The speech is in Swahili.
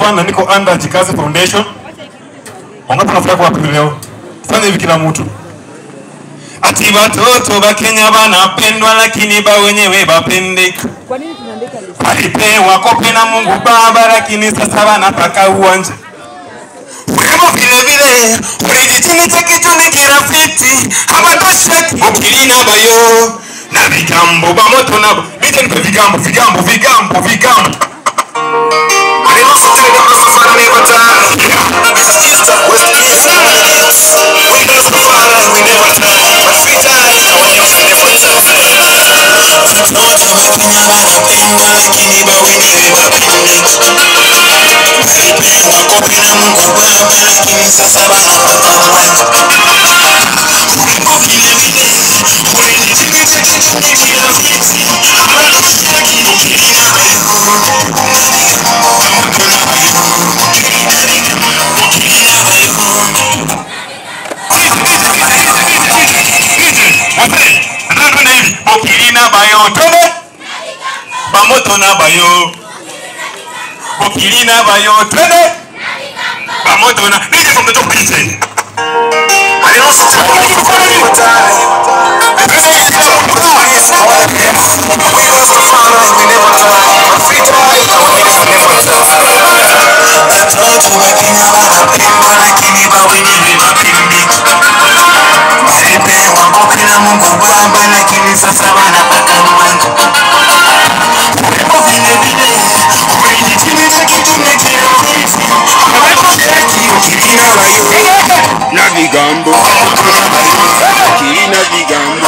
Stefan na niko under Jikaze Foundation. Wangapi nafurahi kwa hapa leo? Fanya hivi kila mtu. Ati watoto wa Kenya wanapendwa lakini ba wenyewe bapendeka. Kwa nini tunaandika list? Walipewa kope na Mungu Baba lakini sasa wanataka uwanja. Urembo vile vile, ulijitini chekituni kirafiti, hawatosheki ukilina bayo. Na vigambo ba moto na bite nipe vigambo. I don't see the most of our neighbor die. East up, west, east, we never fall, we never die. But we die, our youth never die. Watoto wa Kenya wanapendwa lakini ba wenyewe bapendeka. Walipewa kope na Mungu Baba lakini sasa wanapata uwanja. Urembo vile vile, ulijitini chekituni kirafiti, hawatosheki ukilina bayo. Bokilina bayo tone bamoto na bayo. Bokilina bayo tone bamoto na nije from the top DJ. I don't see the most of our time. This is the prize. We lost the fire, we never die. But we die, our youth never die. Watoto wa Kenya wanapendwa lakini ba wenyewe bapendeka. Walipewa kope na Mungu Baba lakini sasa wanapata uwanja. Urembo vile vile, ulijitini chekituni kirafiti, hawatosheki ukilina bayo. Na vigambo Kirina vigambo